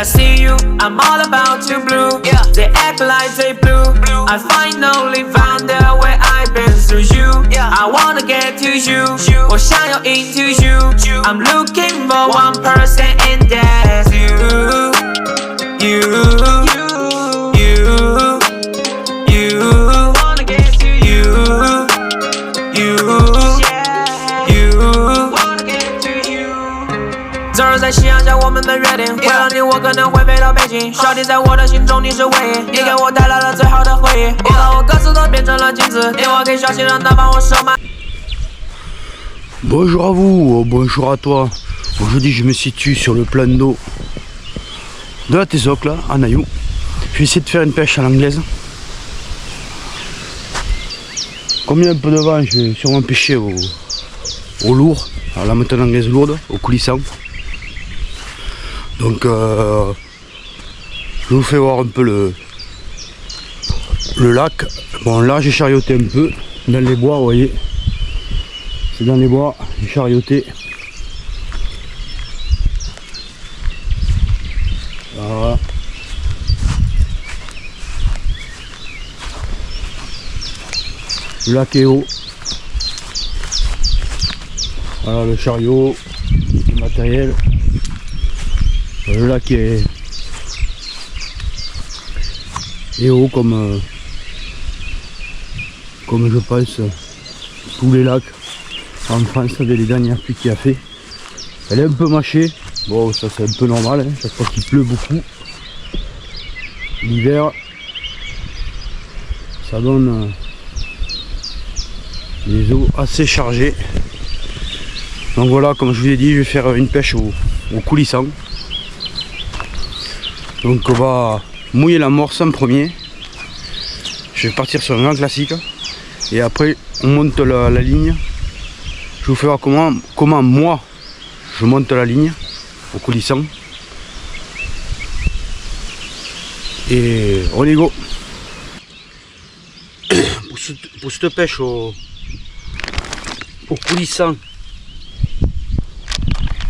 I see you, I'm all about to blue. Yeah. They act like they blue. I finally found the way I've been through you. Yeah. I wanna get to you. 我想要 into you. I'm looking for one person and that's you. Wanna get to you. Wanna get to you. 昨日在夕阳下我们的约定，为了你我可能会飞到北京。小弟在我的心中你是唯一，你给我带来了最好的回忆。我把我歌词都变成了镜子，电话给小新让他帮我收买。Bonjour à vous, bonjour à toi. Aujourd'hui je me situe sur le plan d'eau de la Tézoc là, à Naïou. Je vais essayer de faire une pêche à l'anglaise. Comme il y a un peu de vent, je vais sûrement pêcher au lourd, à la méthode anglaise lourde, au coulissant. Donc je vous fais voir un peu le lac. Bon là j'ai charioté un peu dans les bois, vous voyez. C'est dans les bois, j'ai charioté. Voilà. Le lac est haut. Voilà le chariot, le matériel. Le lac est haut comme je pense tous les lacs en France avec les dernières pluies qu'il a fait. Elle est un peu mâchée. Bon ça c'est un peu normal, hein, chaque fois qu'il pleut beaucoup. L'hiver ça donne des eaux assez chargées. Donc voilà, comme je vous ai dit, je vais faire une pêche au coulissant. Donc on va mouiller l'amorce en premier. Je vais partir sur un grand classique. Et après on monte la ligne. Je vous ferai comment moi je monte la ligne au coulissant. Et on y go. Pour cette pêche au coulissant,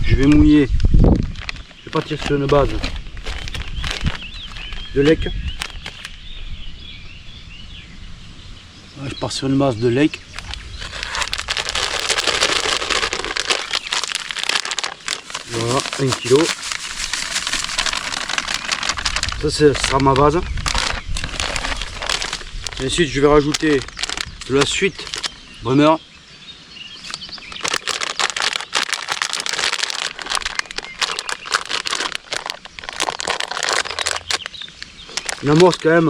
je vais mouiller. Je vais partir sur une base de lek. Je pars sur une base de lek. Voilà, 1 kg. Ça, ce sera ma base. Et ensuite, je vais rajouter de la suite Bremer. Une amorce quand même,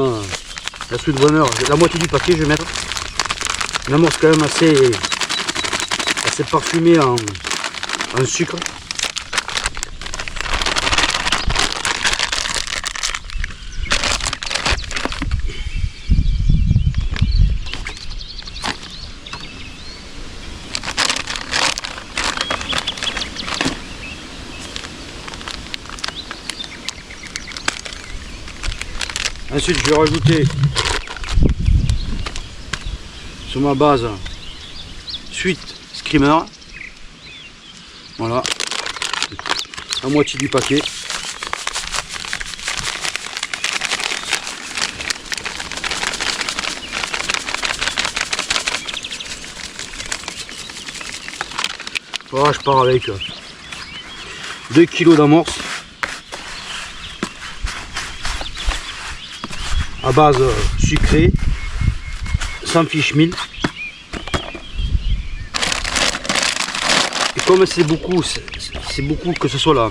la suite Bremer, la moitié du paquet je vais mettre. Une amorce quand même assez parfumée en sucre. Ensuite je vais rajouter sur ma base suite screamer. Voilà, la moitié du paquet. Voilà, je pars avec 2 kg d'amorce à base sucrée, sans fiche mille. Et comme c'est beaucoup que ce soit la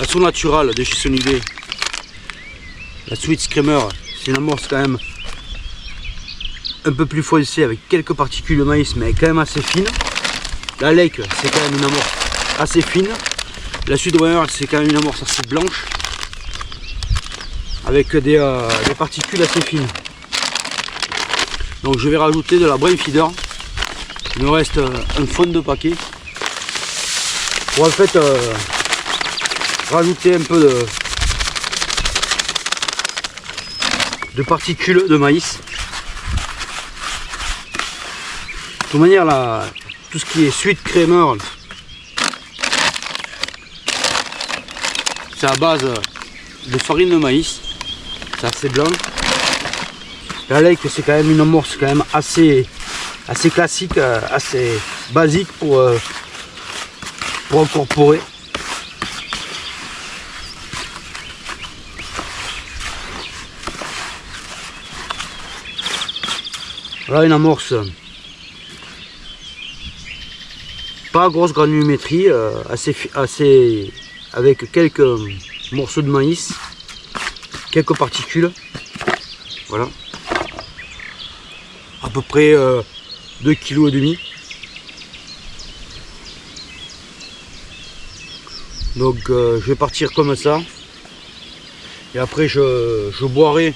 sauce naturelle de chez Sonivé, la Sweet Screamer, c'est une amorce quand même un peu plus foncée avec quelques particules de maïs, mais quand même assez fine. La lek, c'est quand même une amorce assez fine. La Sweet Bremer, c'est quand même une amorce assez blanche, avec des particules assez fines. Donc je vais rajouter de la brain feeder. Il me reste un fond de paquet pour en fait rajouter un peu de particules de maïs. De toute manière là, tout ce qui est Sweet Creamer, c'est à base de farine de maïs. C'est assez blanc. La lake, c'est quand même une amorce quand même assez classique, assez basique pour incorporer. Voilà une amorce pas grosse granulométrie, assez avec quelques morceaux de maïs, quelques particules. Voilà. À peu près 2,5 kg. Donc je vais partir comme ça. Et après je boirai,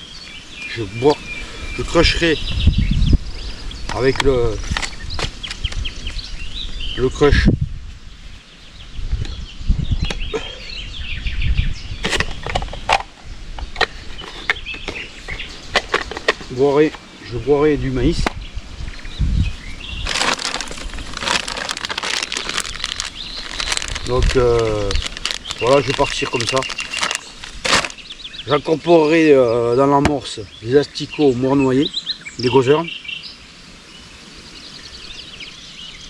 je crucherai avec le crush. Je boirai du maïs. Donc voilà, je vais partir comme ça. J'incorporerai dans l'amorce des asticots morts noyés, des gozzers.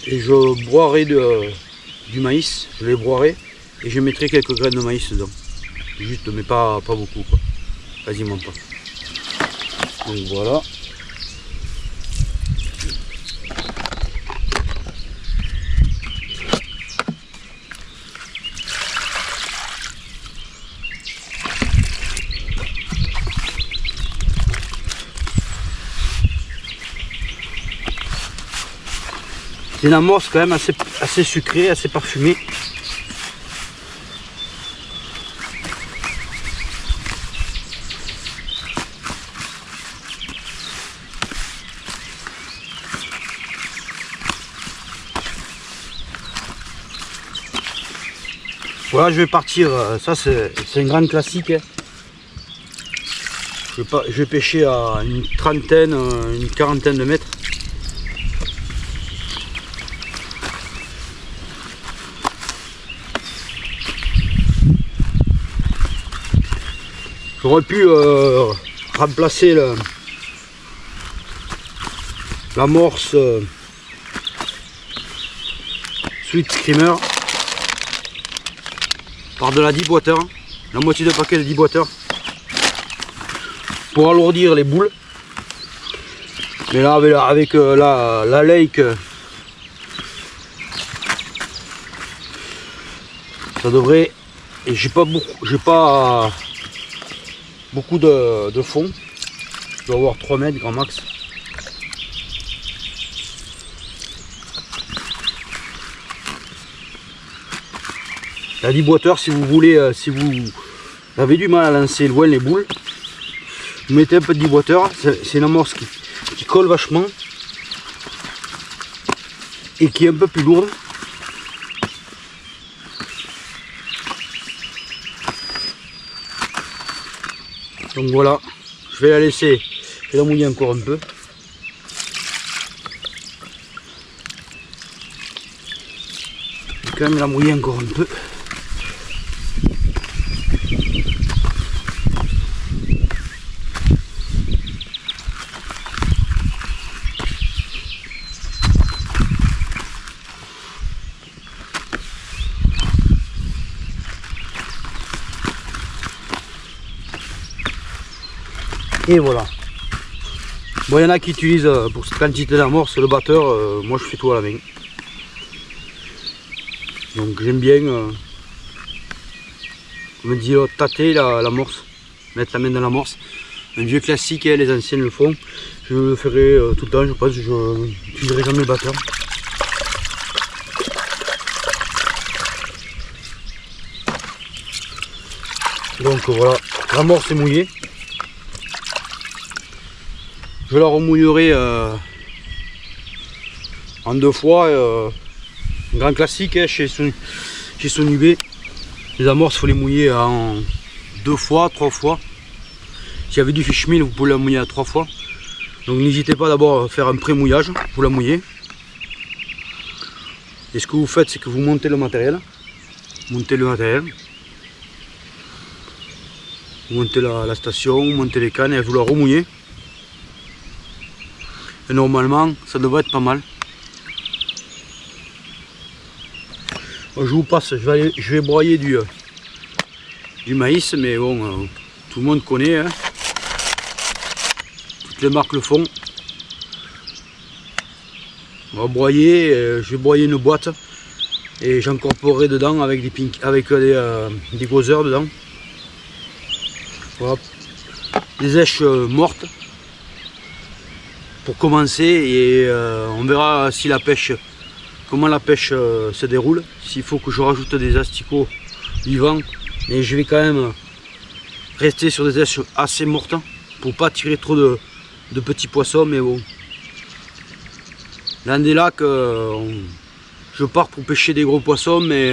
Et je broierai du maïs, je les broierai et je mettrai quelques graines de maïs dedans. Juste, mais pas beaucoup, quoi. Quasiment pas. Donc voilà. C'est une amorce quand même assez sucrée, assez parfumée. Voilà, je vais partir, ça c'est un grand classique. Hein. Je vais pêcher à une trentaine, une quarantaine de mètres. J'aurais pu remplacer l'amorce Sweet Screamer par de la deep water, la moitié de paquet de deep water pour alourdir les boules. Mais là avec la lake, ça devrait, et j'ai pas beaucoup de fond. Je dois avoir 3 mètres grand max. La deep water, si vous voulez, si vous avez du mal à lancer loin les boules, vous mettez un peu de deep water. C'est une amorce qui colle vachement et qui est un peu plus lourde. Donc voilà, je vais la laisser, je vais la mouiller encore un peu. Je vais quand même la mouiller encore un peu. Et voilà. Bon, il y en a qui utilisent pour cette quantité d'amorce le batteur, moi je fais tout à la main. Donc j'aime bien, on me dit tâter l'amorce, mettre la main dans l'amorce. Un vieux classique, les anciennes le font. Je le ferai tout le temps, je pense, je n'utiliserai jamais le batteur. Donc voilà, l'amorce est mouillée. Je la remouillerai en 2 fois. Un grand classique hein, chez Sonubé. Les amorces, il faut les mouiller en 2 fois, 3 fois. S'il y avait du fish meal, vous pouvez la mouiller à 3 fois. Donc n'hésitez pas d'abord à faire un pré-mouillage, vous la mouillez. Et ce que vous faites, c'est que vous montez le matériel. Vous montez la station, vous montez les cannes et vous la remouillez. Et normalement, ça devrait être pas mal. Bon, je vous passe, je vais broyer du maïs, mais bon, tout le monde connaît, hein. Toutes les marques le font. On va broyer, je vais broyer une boîte et j'incorporerai dedans avec des gozers dedans. Voilà. Des èches mortes pour commencer et on verra si la pêche, comment la pêche se déroule, s'il faut que je rajoute des asticots vivants, mais je vais quand même rester sur des èches assez mortes pour pas tirer trop de petits poissons. Mais bon, dans des lacs je pars pour pêcher des gros poissons, mais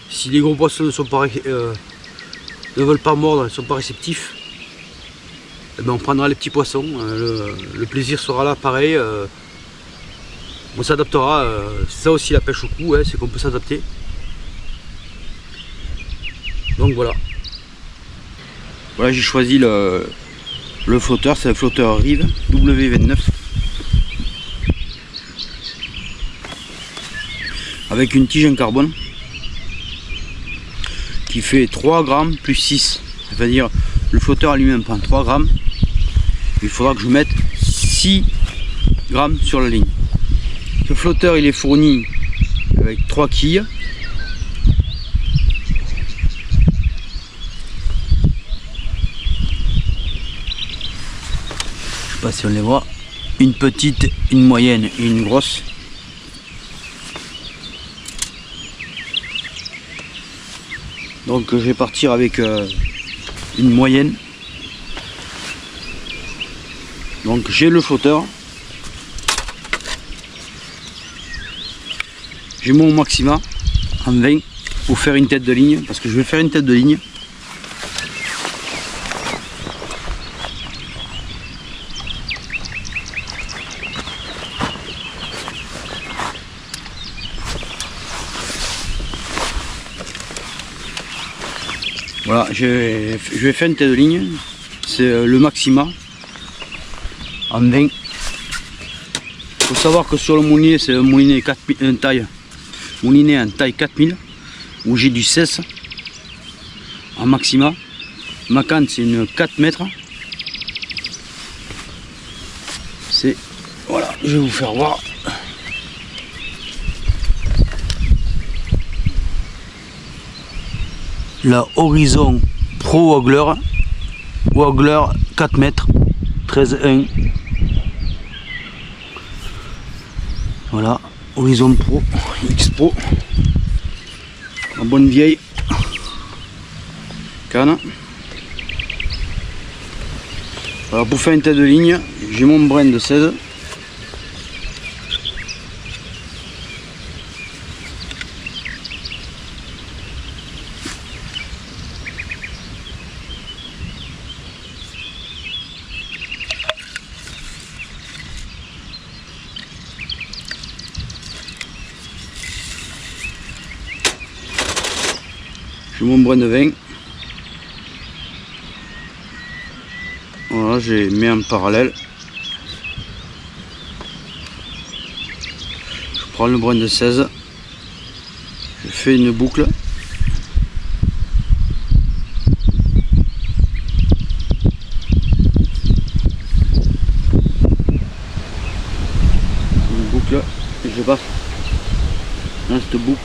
si les gros poissons ne veulent pas mordre, ne sont pas réceptifs, eh ben on prendra les petits poissons, le plaisir sera là pareil, on s'adaptera, c'est ça aussi la pêche au cou, hein, c'est qu'on peut s'adapter. Donc voilà. Voilà, j'ai choisi le flotteur, c'est un flotteur Rive W29 avec une tige en carbone qui fait 3 grammes plus 6, c'est-à-dire le flotteur lui-même prend 3 grammes, il faudra que je mette 6 grammes sur la ligne. Ce flotteur il est fourni avec 3 quilles, je sais pas si on les voit, une petite, une moyenne et une grosse. Donc je vais partir avec une moyenne. Donc j'ai le flotteur, j'ai mon maxima en 20 pour faire une tête de ligne, parce que je vais faire une tête de ligne. Voilà, je vais faire une tête de ligne, c'est le maxima en 20. Il faut savoir que sur le moulinet, c'est un moulinet en taille 4000, où j'ai du 16 en maxima. Ma canne c'est une 4 mètres. C'est, voilà, je vais vous faire voir. La Horizon Pro Woggler 4 mètres 13,1. Voilà, Horizon Pro X Pro en bonne vieille canne. Alors pour faire une tête de ligne, j'ai mon brin de 16. J'ai mon brin de 20. Voilà, j'ai mis en parallèle. Je prends le brin de 16. Je fais une boucle. Une boucle. Et je passe dans cette boucle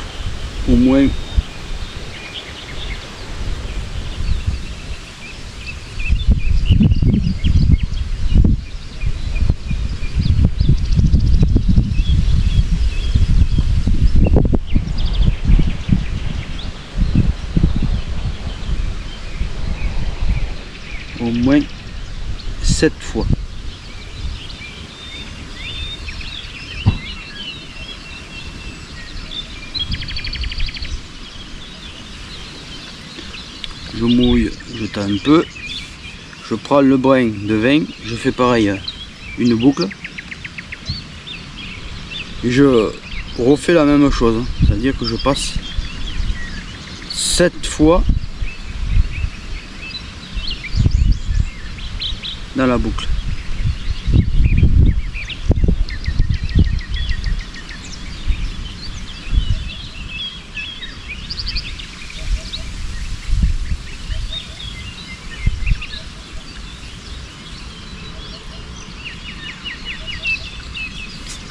au moins au moins 7 fois. Je mouille, je tends un peu, je prends le brin de 20, je fais pareil, une boucle, et je refais la même chose, c'est à dire que je passe 7 fois dans la boucle.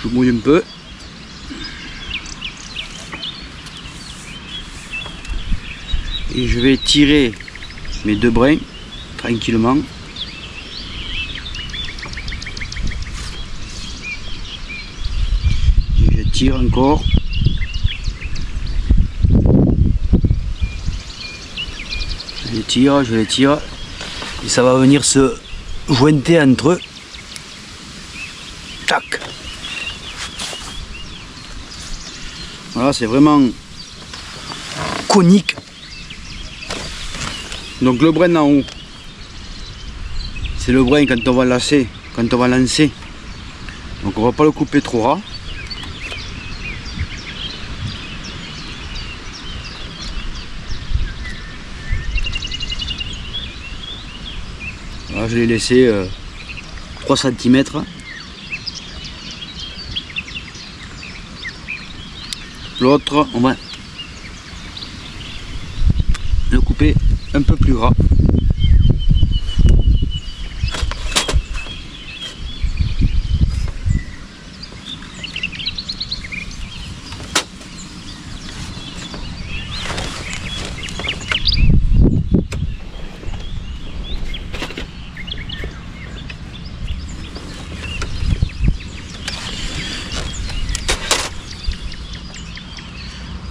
Je mouille un peu. Et je vais tirer mes 2 brins tranquillement. Et je tire encore. Je les tire. Et ça va venir se jointer entre eux. Tac. Voilà, c'est vraiment conique. Donc le brin en haut, c'est le brin quand on va lancer, Donc on va pas le couper trop ras. Voilà, je l'ai laissé 3 cm. L'autre, on va le couper un peu plus ras.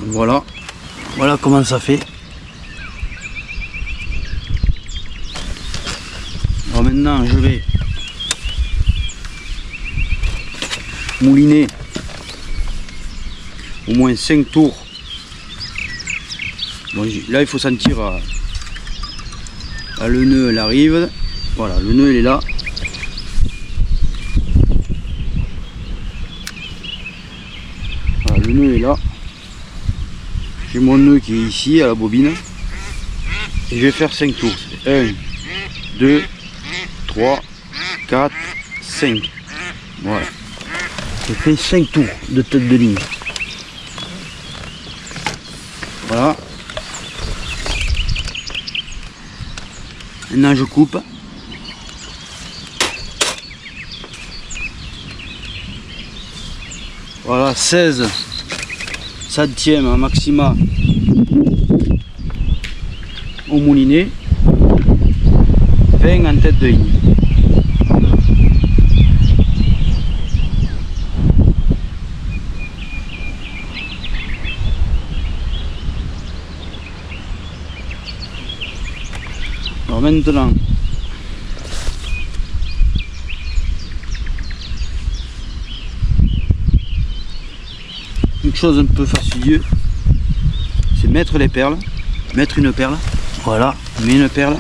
Voilà, voilà comment ça fait. Alors maintenant je vais mouliner au moins 5 tours. Bon, là il faut sentir le nœud, elle arrive. Voilà, le nœud il est là. Voilà, le nœud est là. J'ai mon nœud qui est ici à la bobine. Et je vais faire 5 tours. 1, 2, 3, 4, 5. Voilà. J'ai fait 5 tours de tête de ligne. Voilà. Maintenant je coupe. Voilà, 16 centièmes à maxima au moulinet, 20 en tête de ligne. Alors maintenant, une chose un peu fastidieuse, c'est mettre les perles, mettre une perle. Voilà, on met une perle.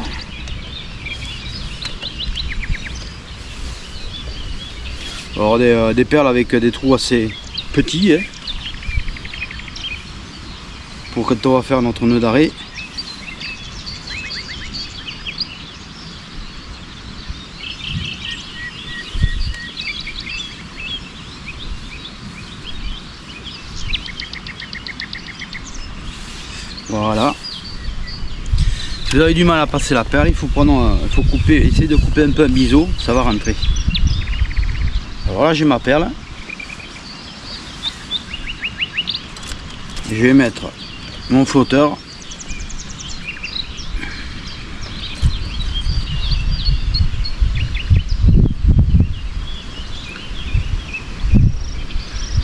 Alors des perles avec des trous assez petits, hein, pour quand on va faire notre nœud d'arrêt. Voilà. Si vous avez du mal à passer la perle, il faut prendre, il faut couper, essayer de couper un peu un biseau, ça va rentrer. Alors là j'ai ma perle. Je vais mettre mon flotteur.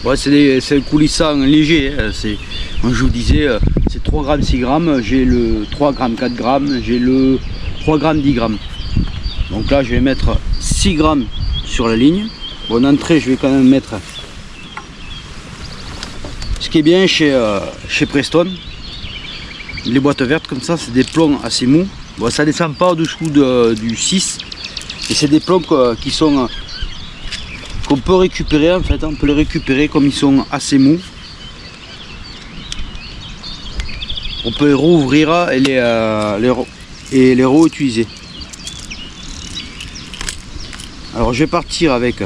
Ouais, c'est le coulissant léger, hein. Moi je vous disais, c'est 3 grammes, 6 grammes, j'ai le 3 grammes, 4 grammes, j'ai le 3 grammes, 10 grammes. Donc là je vais mettre 6 grammes sur la ligne. Bon, en entrée je vais quand même mettre, ce qui est bien chez Preston, les boîtes vertes comme ça, c'est des plombs assez mous. Bon, ça descend pas au-dessous du 6, et c'est des plombs qui sont... qu'on peut récupérer en fait, on peut les récupérer comme ils sont assez mous. On peut les rouvrir et les réutiliser. Alors je vais partir avec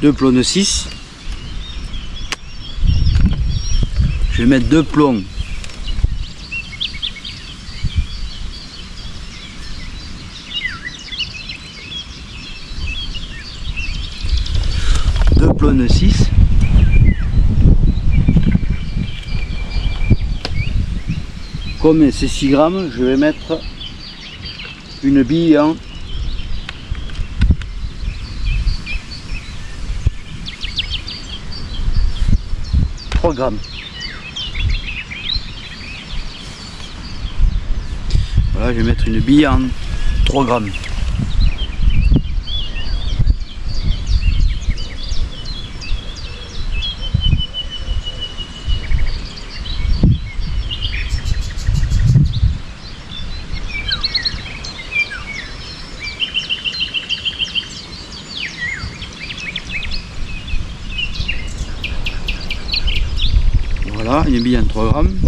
deux plombs de 6. Je vais mettre deux plombs de 6. Comme c'est 6 grammes, je vais mettre une bille en 3 grammes. Voilà, je vais mettre une bille en 3 grammes. Voilà, une bille en 3 grammes.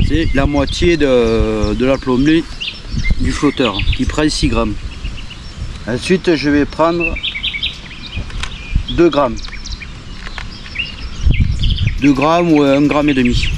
C'est la moitié de la plomberie du flotteur qui prend 6 grammes. Ensuite, je vais prendre 2 grammes. 2 grammes ou 1 gramme et demi.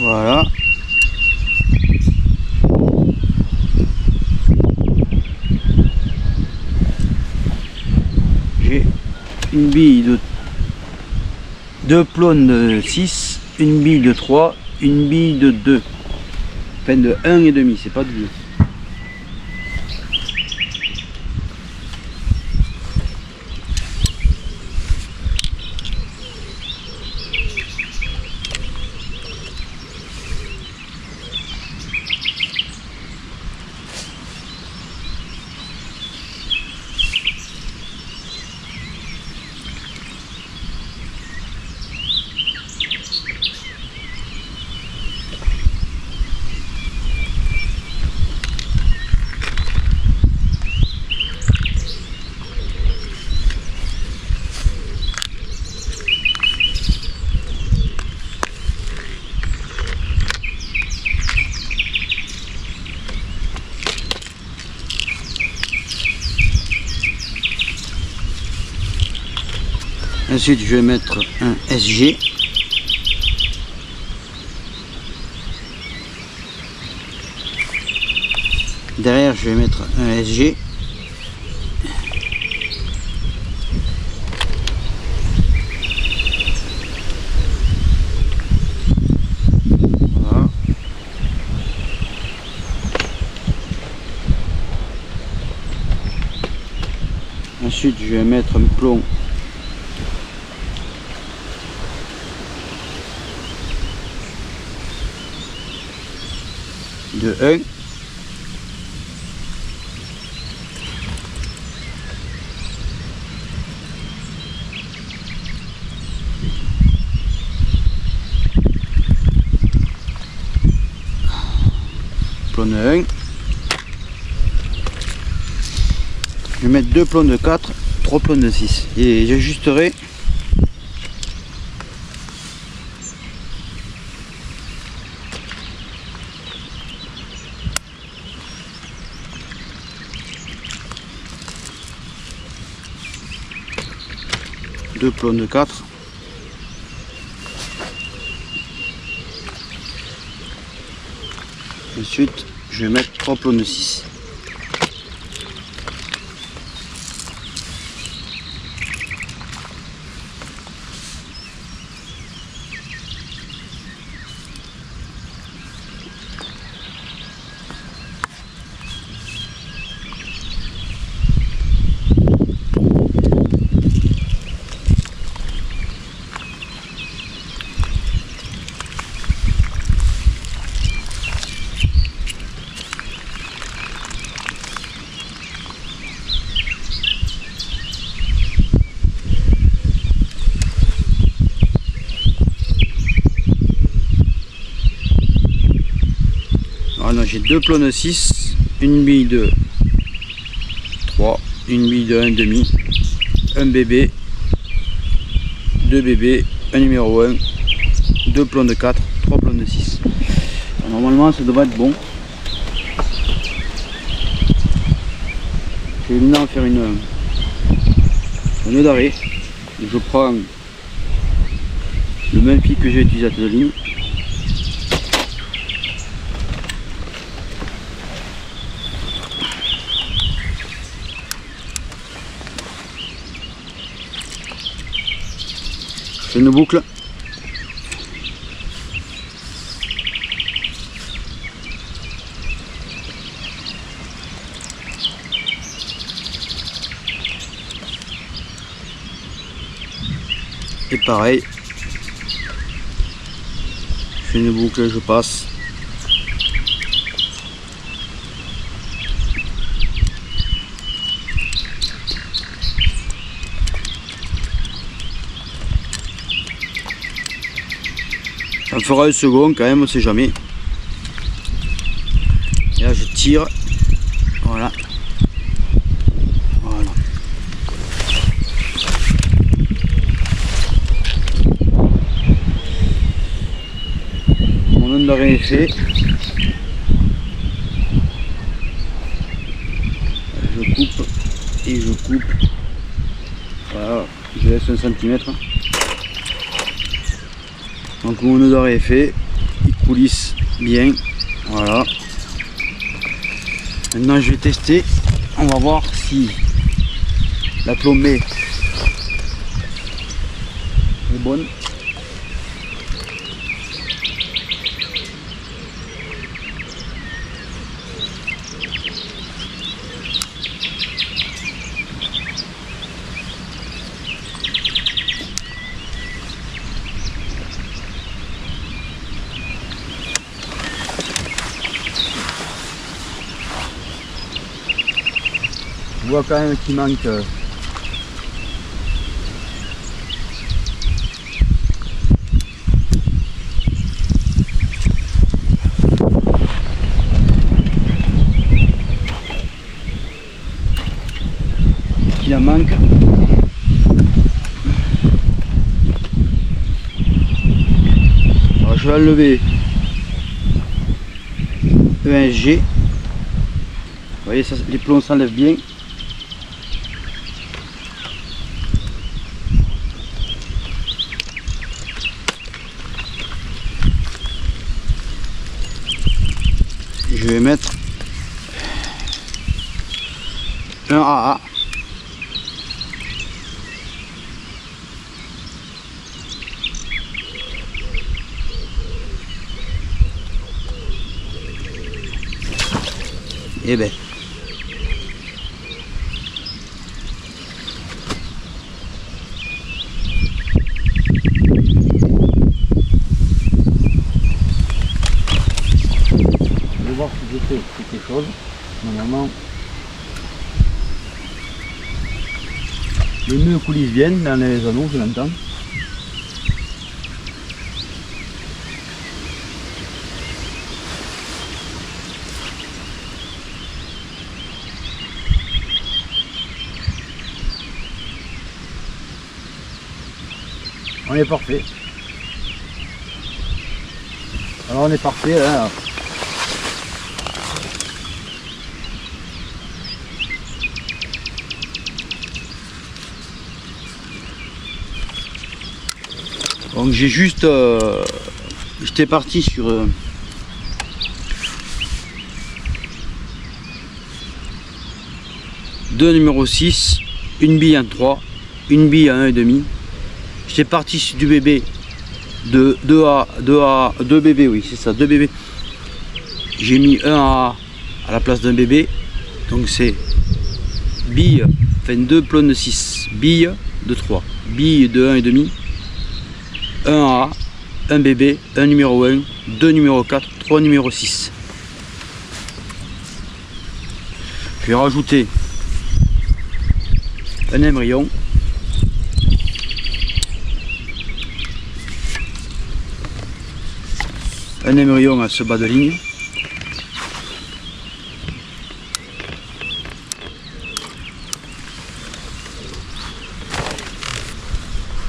Voilà. J'ai une bille de 2 plombs de 6, une bille de 3, une bille de 2. Enfin de 1,5, c'est pas de 2. Ensuite, je vais mettre un SG. Derrière, je vais mettre un SG. Voilà. Ensuite, je vais mettre un plomb de 1. Plomb de 1. Je vais mettre 2 plombs de 4, 3 plombs de 6 et j'ajusterai deux plombs de 4. Ensuite, je vais mettre 3 plombs de 6. Voilà, j'ai 2 plombs de 6, une bille de 3, une bille de 1,5, un bébé, 2 bébés, un numéro 1, 2 plombs de 4, 3 plombs de 6. Normalement ça devrait être bon. Je vais maintenant faire un nœud d'arrêt. Je prends le même fil que j'ai utilisé à cette ligne. Je fais une boucle. Et pareil, je fais une boucle, je passe. Ça me fera un second quand même, on sait jamais. Et là je tire, voilà. Voilà. Mon nœud d'arrêt est fait. Je coupe et je coupe. Voilà, je laisse 1 cm. Donc mon nœud d'arrêt est fait, il coulisse bien, voilà. Maintenant je vais tester, on va voir si la plombée est bonne. Je vois quand même qu'il manque qu'il en manque. Alors je vais enlever le 1G. Vous voyez, ça, les plombs s'enlèvent bien. un AA. Et ben. Je vais voir si je fais quelque chose. Normalement, les nœuds coulisses viennent dans les anneaux, je l'entends. On est parfait. Alors on est parfait là. Donc j'ai juste j'étais parti sur deux numéro 6, une bille en 3, une bille à 1,5. J'étais parti sur du bébé de 2 bébés, oui c'est ça, 2 bébés. J'ai mis un AA à la place d'un bébé, donc c'est bille, enfin 2 plombs de 6, bille de 3, bille de 1,5, un AA, un bébé, un numéro 1, 2 numéro 4, 3 numéro 6. Je vais rajouter un émerillon. Un émerillon à ce bas de ligne.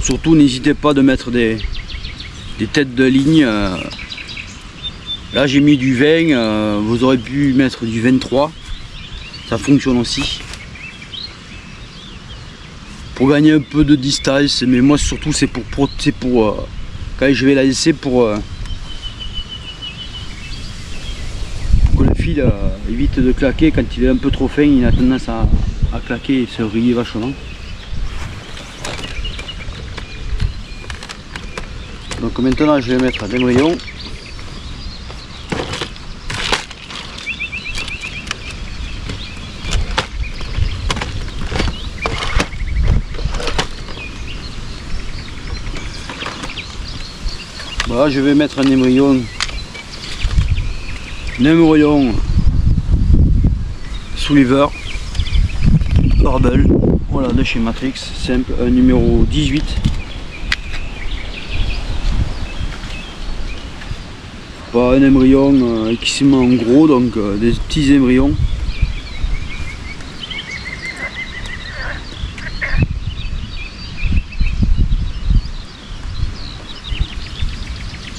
Surtout n'hésitez pas de mettre des têtes de ligne. Là j'ai mis du 20, vous aurez pu mettre du 23. Ça fonctionne aussi. Pour gagner un peu de distance, mais moi surtout c'est pour quand je vais la laisser pour le fil évite de claquer. Quand il est un peu trop fin, il a tendance à claquer et se rayer vachement. Donc maintenant je vais mettre l'émerillon. Voilà, je vais mettre un émerillon Sulliver Barbel, voilà, de chez Matrix, simple, un numéro 18. Pas un émerillon qui se met en gros, donc des petits émerillons.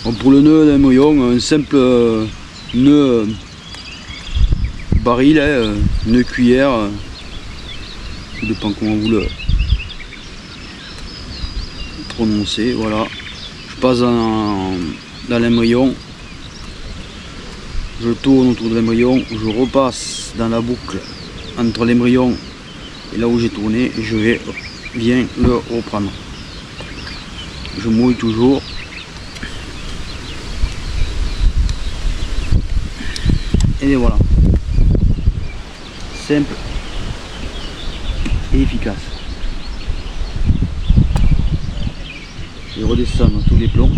Bon, pour le nœud d'émerillon, un simple nœud baril, nœud cuillère, ça dépend comment vous le prononcez. Voilà, je passe dans l'émerillon, je tourne autour de l'émerillon, je repasse dans la boucle entre l'émerillon et là où j'ai tourné et je vais bien le reprendre. Je mouille toujours. Et voilà, simple et efficace. Je vais redescendre tous les plombs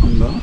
en bas.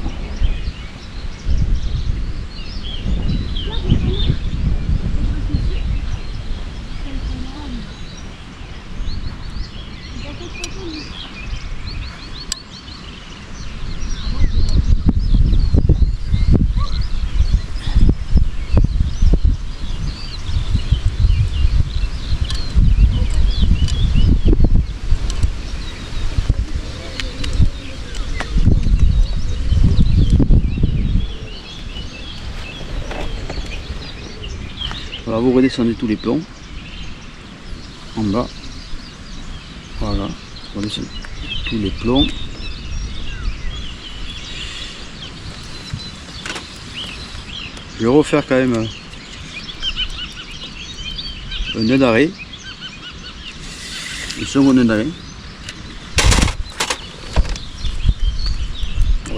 Voilà, vous redescendez tous les plombs en bas. Voilà, vous redescendez tous les plombs. Je vais refaire quand même un nœud d'arrêt. Le second nœud d'arrêt.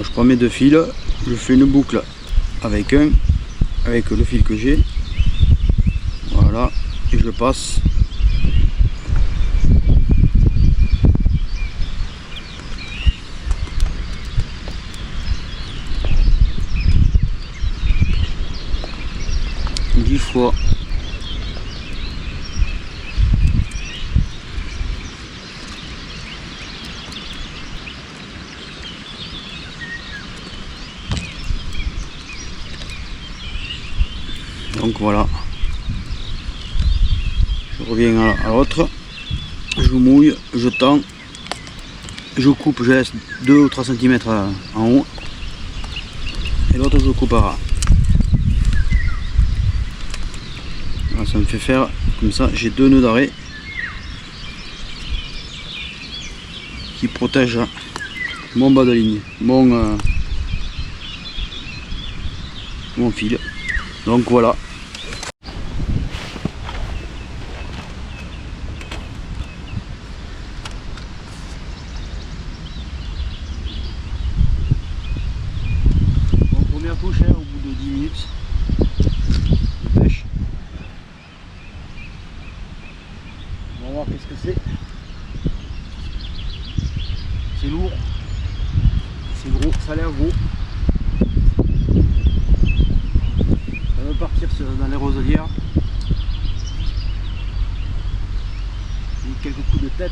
Je prends mes deux fils, je fais une boucle avec le fil que j'ai. Voilà, et je passe. Dix fois. Donc voilà, je reviens à l'autre, je mouille, je tends, je coupe, je laisse 2 ou 3 cm en haut, et l'autre je coupe à ras. Voilà, ça me fait faire comme ça, j'ai 2 nœuds d'arrêt qui protègent mon bas de ligne, mon fil. Donc voilà. Bon, première touche au bout de 10 minutes de pêche. On va voir qu'est-ce que c'est. C'est lourd, c'est gros, ça a l'air gros. Ça va partir dans les roselières. J'ai quelques coups de tête.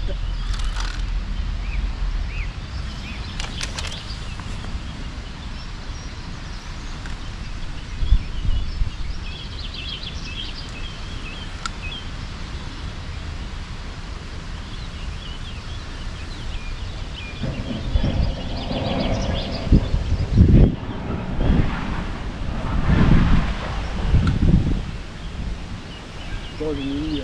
J'ai mis à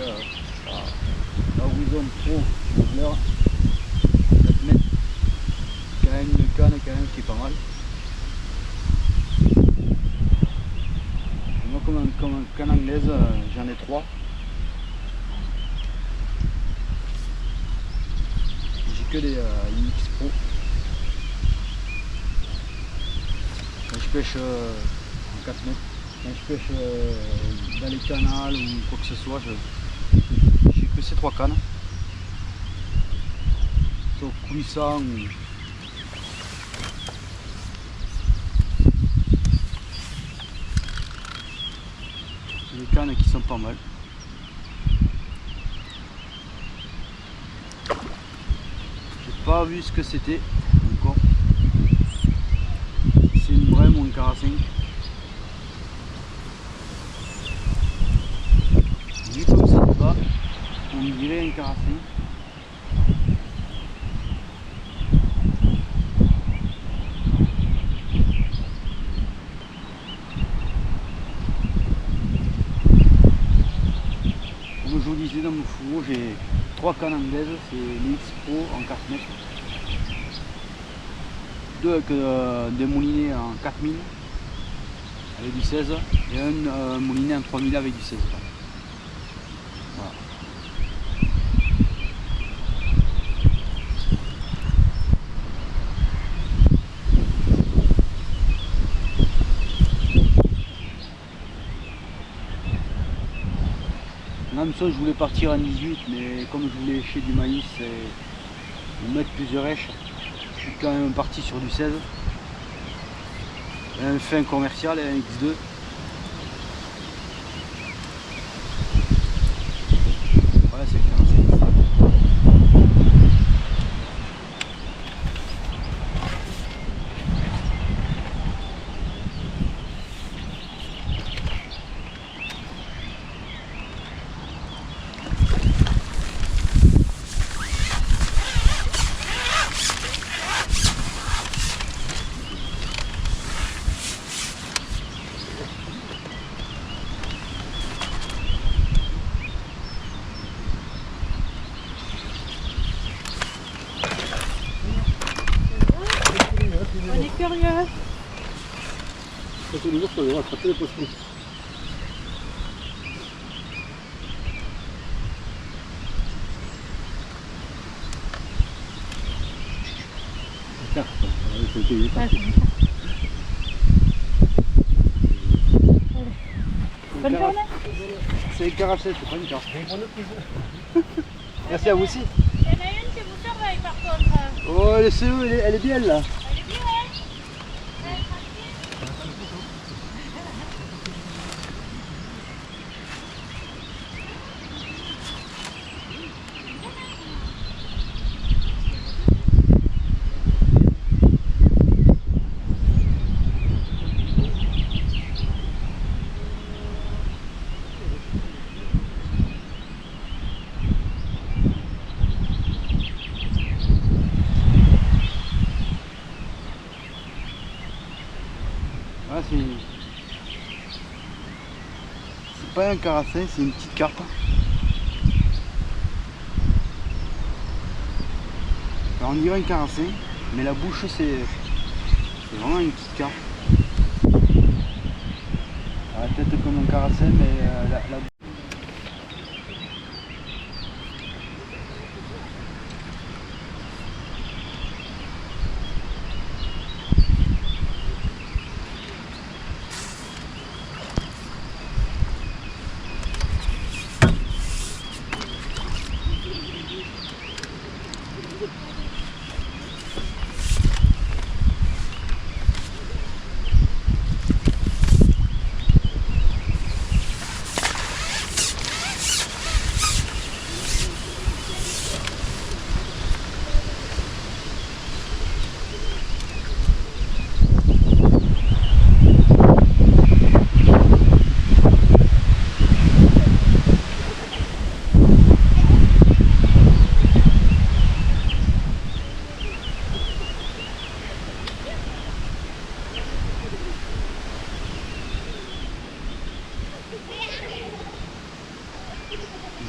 horizon pro sur l'heure 4 mètres, quand même une canne quand même qui est pas mal. Moi comme en canne anglaise j'en ai 3. J'ai que des IX Pro. Quand je pêche en 4 mètres. Quand je pêche dans les canals ou quoi que ce soit, j'ai que ces 3 cannes. Sauf coulisson ou... des cannes qui sont pas mal. J'ai pas vu ce que c'était encore. C'est une vraie mon carassin. Vu comme ça de bas, on dirait un carassin. Comme je vous disais dans mon fourreau, j'ai 3 cannes anglaises, c'est l'X Pro en 4 mètres. 2 avec des moulinets en 4000 avec du 16 et un moulinet en 3000 avec du 16. Voilà. L'hameçon, je voulais partir en 18, mais comme je voulais lécher du maïs et mettre plusieurs rêches, je suis quand même parti sur du 16. Un fin commercial et un X2. Voilà, c'est le carassin. tous les jours, je dois attraper les poissons. Bonne journée. C'est une carachette, c'est pas une carte. Merci à vous aussi. Il y en a une qui vous surveille par contre. Oh, laissez-le, elle est bien là. Elle est bien, hein? Ah, c'est pas un carassin, c'est une petite carpe. Alors on dirait un carassin, mais la bouche c'est vraiment une petite carpe. La tête comme un carassin, mais la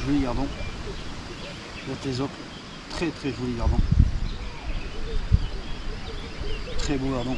joli gardon. La tésope, très joli gardon. Très beau gardon.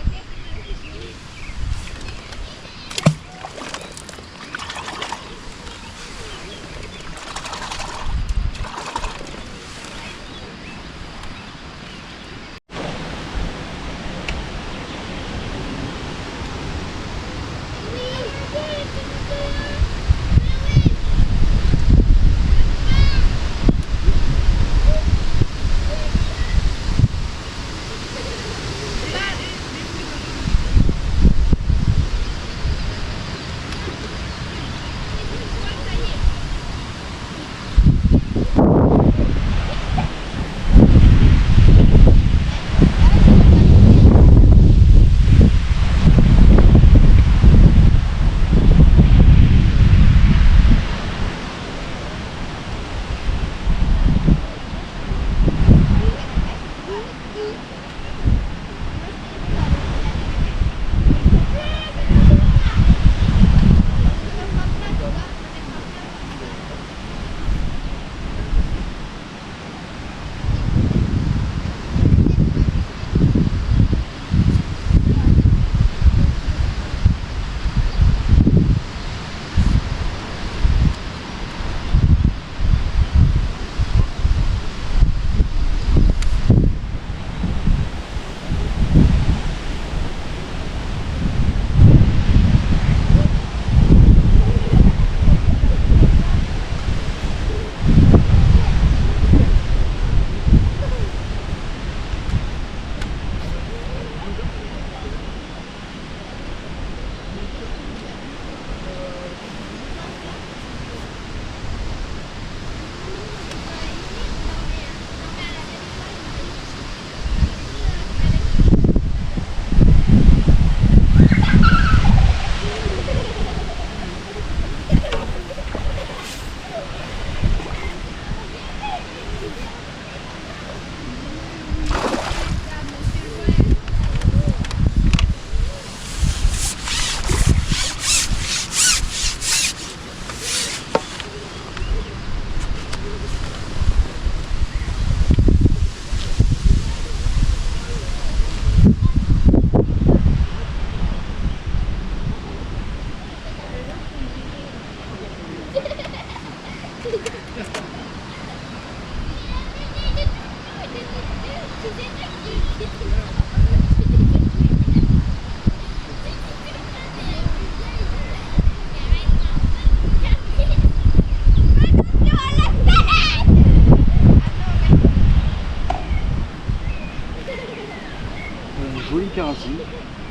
Merci.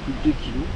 Plus de 2 kilos.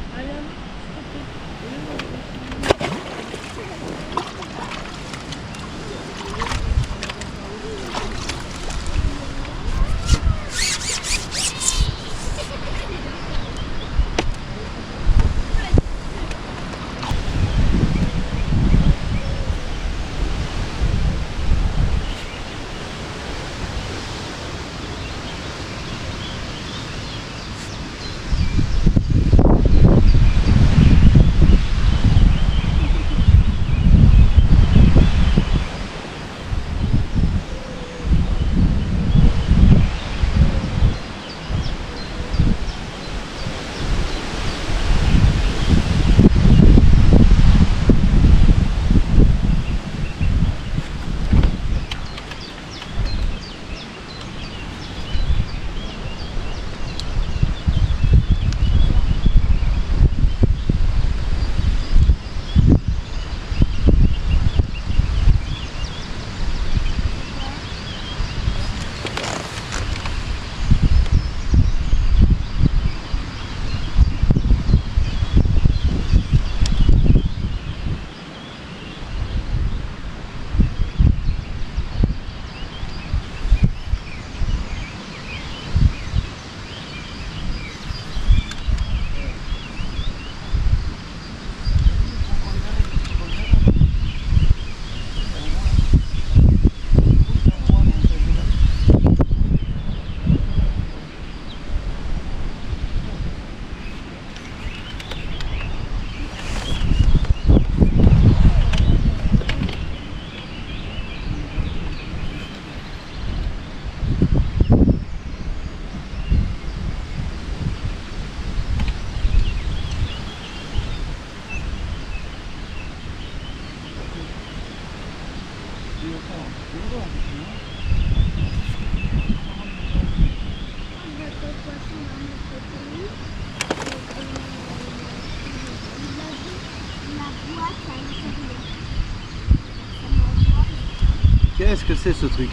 Qu'est-ce que c'est ce truc?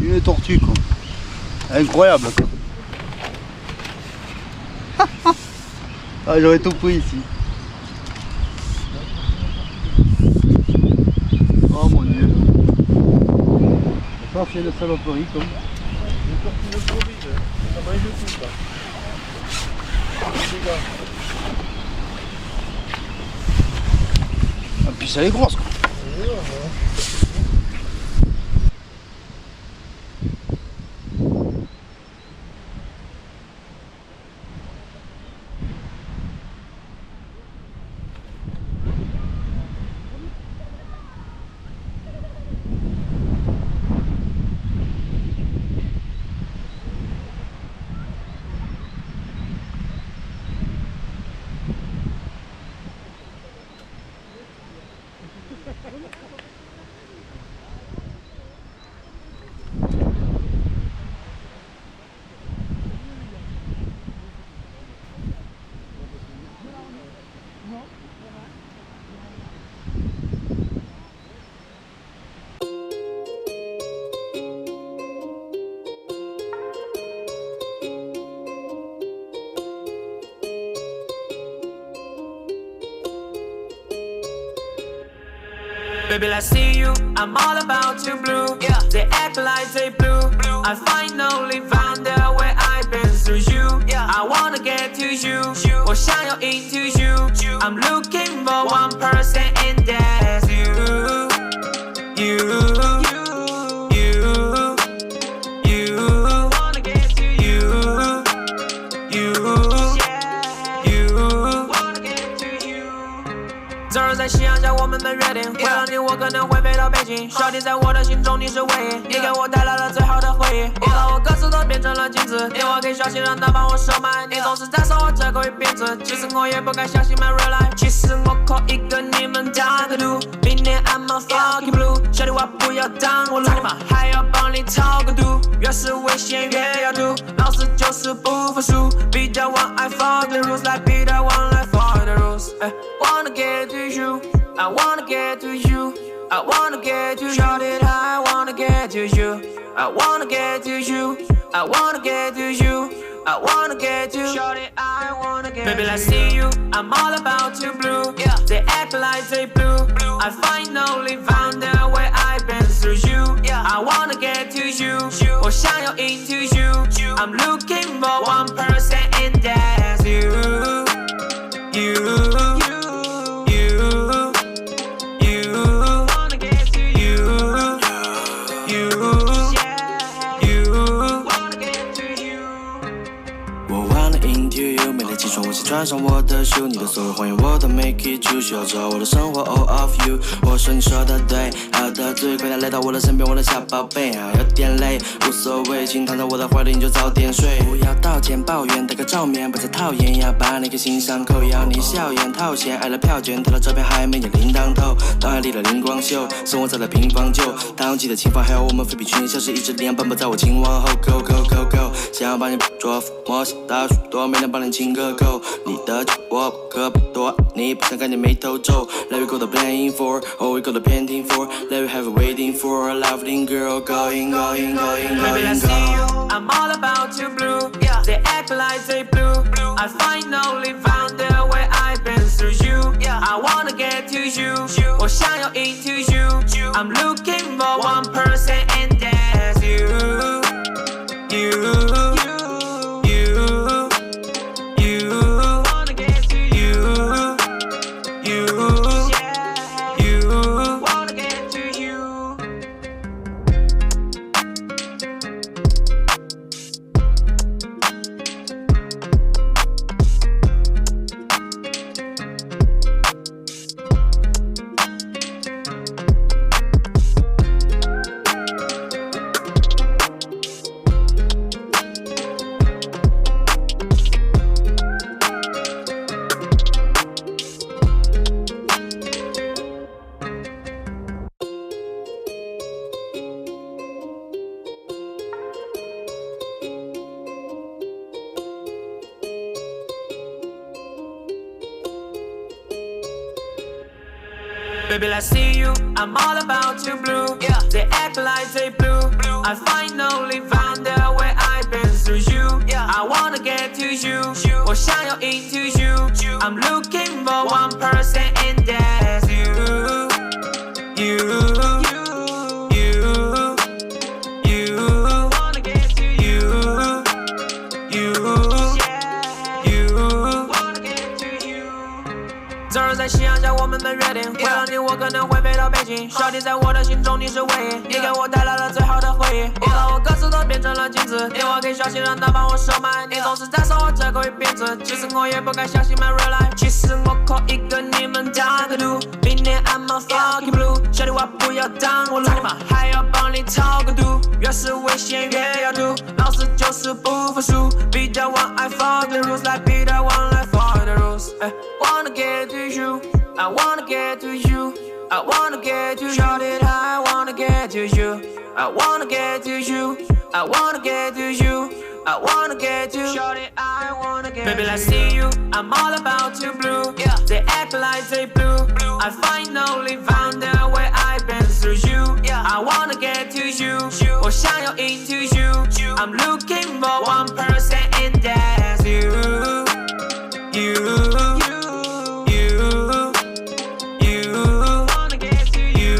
Une tortue quoi. Incroyable quoi. Ah, j'aurais tout pris ici. Oh mon dieu. Ça c'est la saloperie comme. Une tortue de Covid, ça mange tout là. Ah puis ça est grosse quoi. Baby, I see you, I'm all about you, blue. Yeah. They act like they blue. I finally found the way I've been through you. Yeah. I wanna get to you. 我想要 into you. I'm looking for one person and that's you. Wanna get to you. Wanna get to you. 总是在夕阳下我们的约定，为了你我可能会飞到北京。小弟在我的心中你是唯一，你给我带来了最好的回忆。我把我歌词都变成了镜子，电话给小新让他帮我收买。你总是在说我这口语骗子，其实我也不敢相信 my real life。其实我可以跟你们打个赌，明年 I'm a fucking blue。小弟我不要当我路，还要帮你掏个毒，越是危险越要赌，老子就是不服输。Be the one I follow the rules, like be the one I follow the rules。Wanna get to you, I wanna get to you, I wanna get to you. Shout it, I wanna get to you, I wanna get to you, I wanna get to you, I wanna get to you. Shout it, I wanna Baby, let's see you. I'm all about you, blue. Yeah. They act like they blue. I finally found the way I've been through you. Yeah. I wanna get to you. 我想要 into you. I'm looking for one person and that's you. You. Wanna get to you. Wanna get to you. 我 wanna into you， 每天起床我先穿上我的 shoe， 你的所有谎言我都 make it true， 需要找我的生活 all of you。我说你说的对，好的最快点来到我的身边，我的小宝贝啊，有点累，无所谓，请躺在我的怀里你就早点睡。不要道歉抱怨，带个照面，不再讨厌，要把那个心伤口，要你笑颜套现，爱了票券，投了照片还没有铃铛头，脑海里的灵光秀，生活在了平房旧，当季的情话还有我们非比群，像是一只羚羊奔跑在我情往后 go go go go， 想要把你捉摸摸到许多，没能帮你亲个够，你的我可不多，你不想看见眉头皱。Let me go to playing for, or we go to painting for. Let me have it waiting for a lovely girl, going, going, going, Baby, going, let's see you. go. I'm all about you, blue. Yeah. They act like they blue. I finally found the way I've been through you. Yeah. I wanna get to you. 我想要 into you. I'm looking for one person and that's you. Wanna get to you. Wanna get to you. Baby, let's see you. I'm all about you, blue. Yeah. They act like they blue. I finally found the way I've been through you. Yeah. I wanna get to you. 我想要 into you. I'm looking for one person and that's you. Wanna get to you. Wanna get to you. 昨日在夕阳下我们的约定，为了你我可能会飞到北京。小弟在我的心中你是唯一，你给我带来了最好的回忆。我把我歌词都变成了金子，电话给小新让他帮我收买。你总是在说我这口一鼻子，其实我也不敢相信 my real life。其实我可以跟你们打个赌，明年 I'm a fucking blue。小弟我不要当我路，还要帮你超个度，越是危险越要赌，老子就是不服输。Be the one I follow the rules, like be the one I follow the rules. Wanna get to you, I wanna get to you, I wanna get to you. Shout it, I wanna get to you, I wanna get to you, I wanna get to you, I wanna get to you. Shout it, I wanna get. Baby, let's see you. I'm all about you, blue. Yeah. They act like they blue. I finally found the way I've been through you. Yeah. I wanna get to you. 我想要 into you. I'm looking for one person and that's you. Wanna get to you.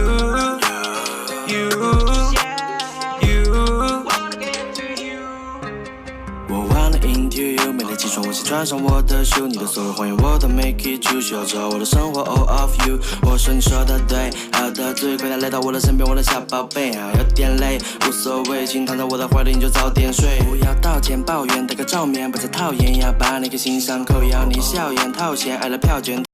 Wanna get to you. 我 wanna into you， 每天起床我先穿上我的 shoe， 你的所有谎言我都 make it true， 需要找我的生活 all of you。我说你说的对，好的最快点来到我的身边，我的小宝贝啊，有点累，无所谓，请躺在我的怀里你就早点睡。不要道歉抱怨，带个照面，不再讨厌，要把那个心伤口，要你笑颜套现，爱了票券，